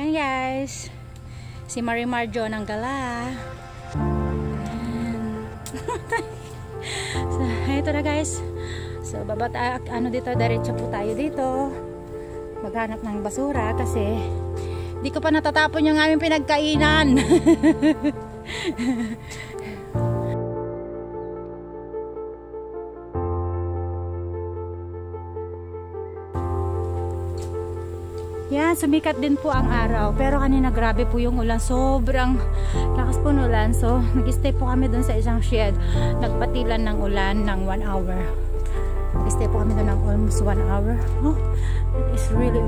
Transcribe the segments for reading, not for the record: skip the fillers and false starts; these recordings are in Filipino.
Yan guys, si Marimar Jo ng gala. So, ito na guys. So dito, diretso po tayo dito. Maghanap ng basura kasi di ko pa natatapon yung aming pinagkainan. Yan, sumikat din po ang araw. Pero kanina grabe po yung ulan. Sobrang lakas po ng ulan. So, nag-stay po kami dun sa isang shed. Nagpatilan ng ulan ng 1 hour. Nag-stay po kami dun ng almost 1 hour. Oh, it is really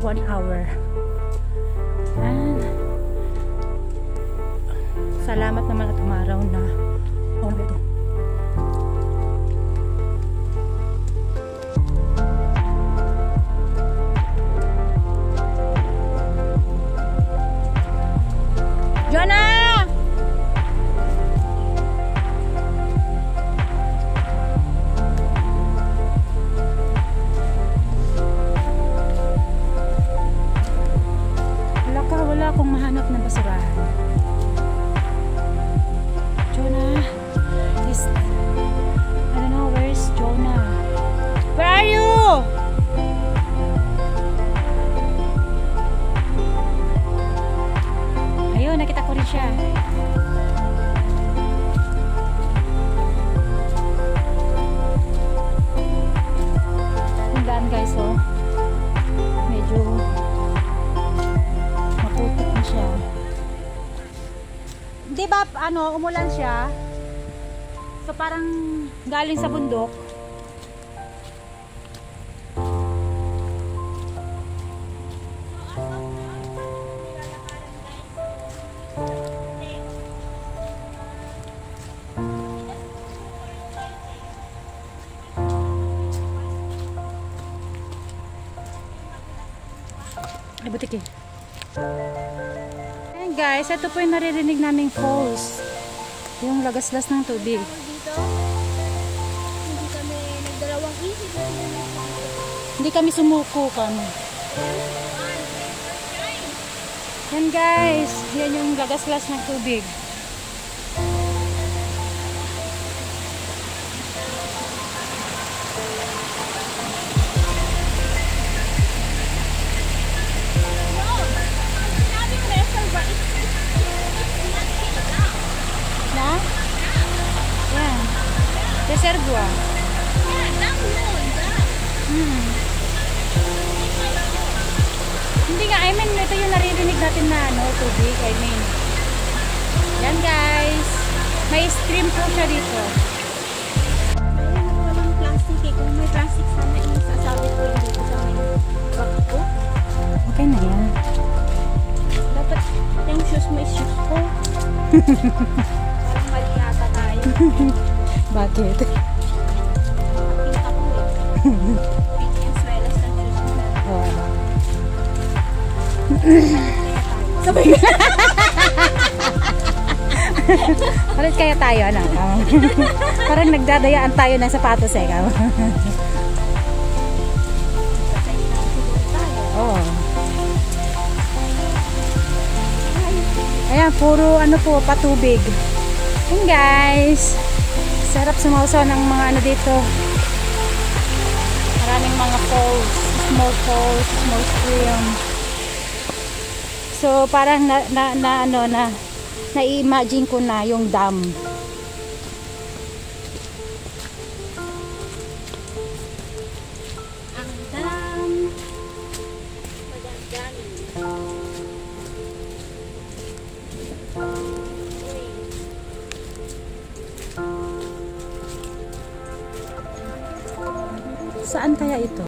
1 hour. And, salamat naman at umaraw na ito. Jonah! Wala akong mahanap na basurahan. Jonah is, I don't know, where is Jonah? Where are you? Ayun, nakita ko rin siya. Ang daan guys, oh. Medyo maputik na siya. Di ba, umulan siya? So parang galing sa bundok. Ay, butik eh. Ayan guys, ito po yung naririnig naming falls. Yung lagaslas ng tubig. Dito, hindi kami nagdalawang isip. Hindi kami sumuko kami. Yan guys, yan yung lagaslas ng tubig. Reservoir. Hindi nga, I mean, ito yung naririnig natin na tubig, I mean. Yan guys. May stream po siya dito. Ayun, walang plastic eh. Kung may plastic sana yung sasabit ko yung dito sa may bag ko. Okay na yan. Dapat yung shoes mo is shoes ko. Parang mali yata tayo. Bakit? Pinta ko eh. Pink yung swelas ng shoes mo. Oh. Sabay ka. Palit kaya tayo, ano? Parang nagdadayaan tayo ng sapatos eh. Oh. Ayan, puro po, patubig. Ayan guys. Sarap sumausaw ng mga dito. Maraming mga falls, small stream. So parang na-imagine ko na yung dam. Ang dam. Magandang. Saan kaya ito?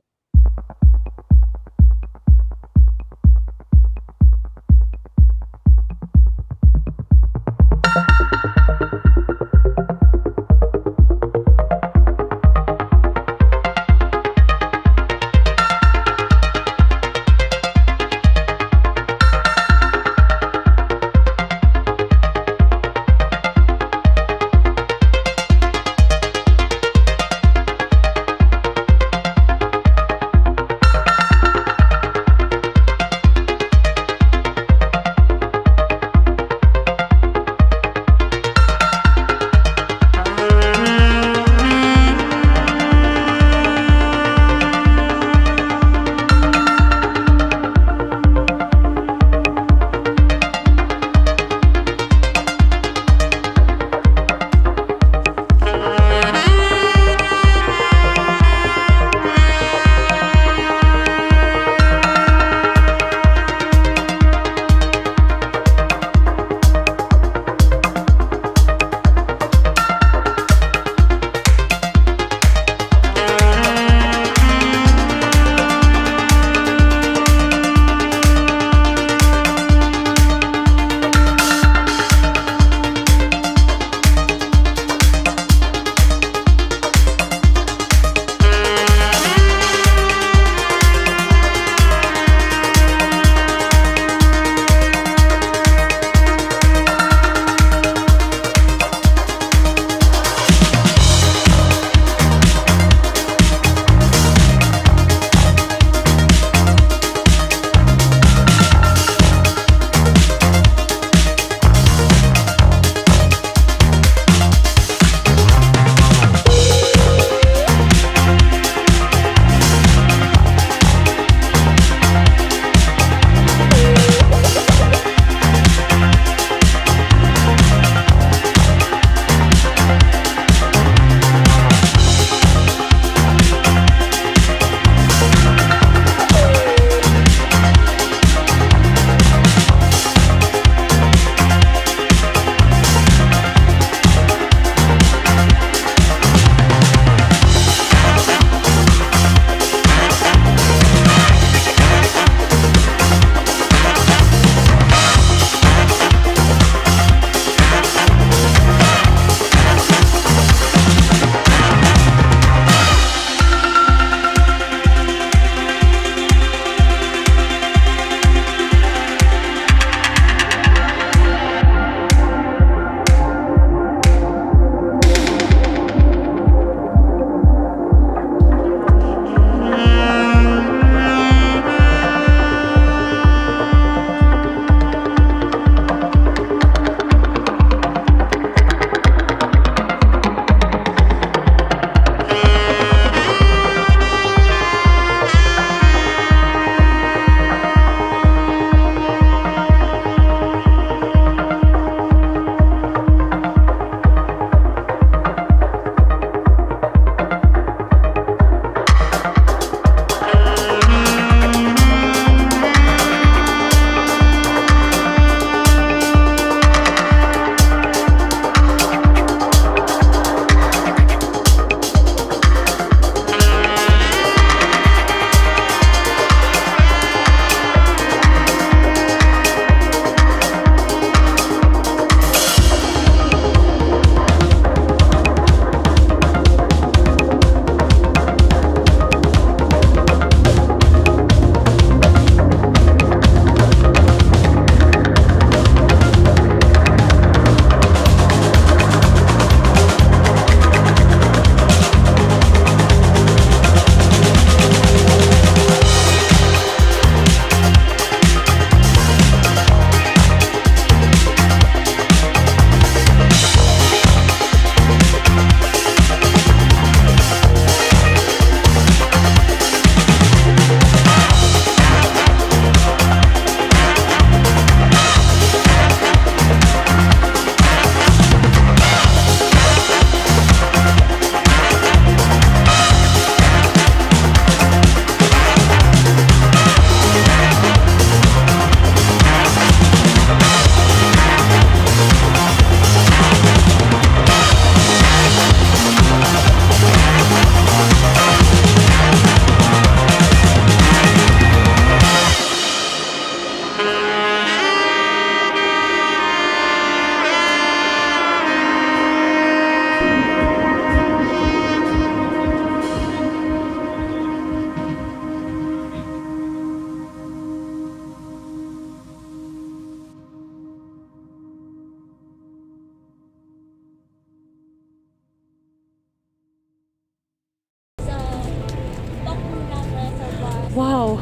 Wow.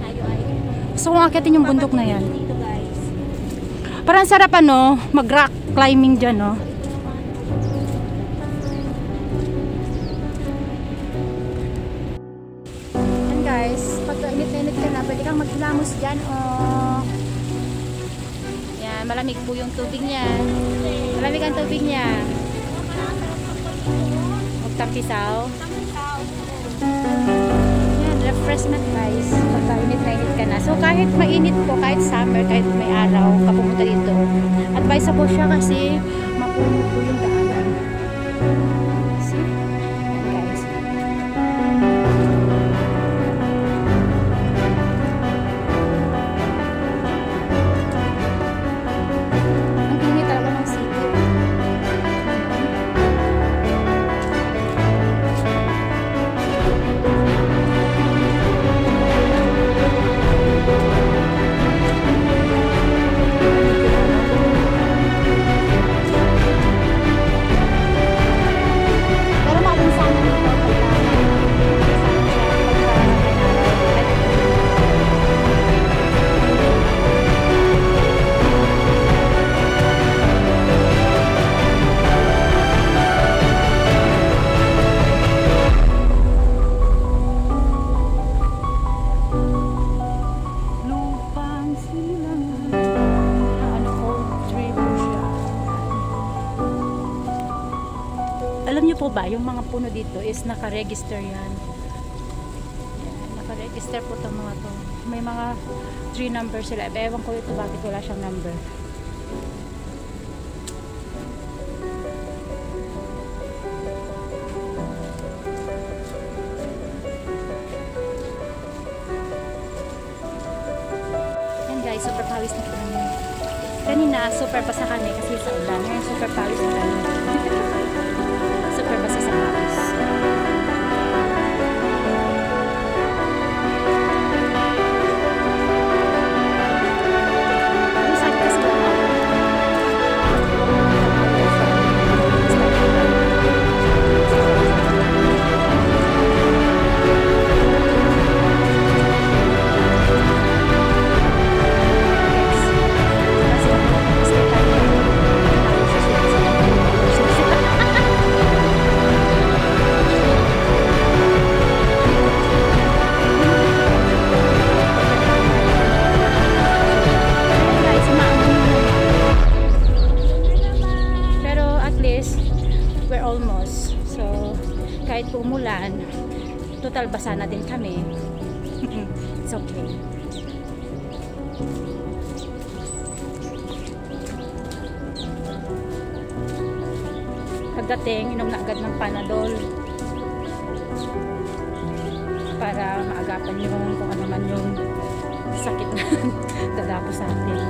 Tayo ay Gusto kong akitin yung bundok na yan. dito guys. Parang sarap ano, mag-rock climbing dyan, no? Yan guys, pagka init-init ka na, pwede kang maghilamos dyan, oh. Yan, malamig po yung tubig niya. Malamig ang tubig niya. Magtampisaw. Yan, refreshment guys. Pagka init-init ka na. So kahit mainit po, kahit summer, kahit may araw, kapumunta dito. Advisable siya kasi mapuno po yung daanan. See? Yan guys. Ang init talaga ng city. Pero malinsan na nito lupang silangan. Ano, old tree po siya. Alam niyo po ba, yung mga puno dito is naka-register yan. Yan, naka-register po itong mga to. May mga tree number sila. Ewan ko ito bakit wala siyang number. Yan guys, super pawis na kami. Kanina, super basa kami kasi sa ulan. Ngayon, super pawis na kami. Super basa sa pawis. Ang sakit kasi ba? Pero at least we're almost. So kahit po umulan, total basa na din kami. It's okay. Pagdating, inom na agad ng Panadol para maagapan yung kung ano man yung sakit na dadapo sa atin.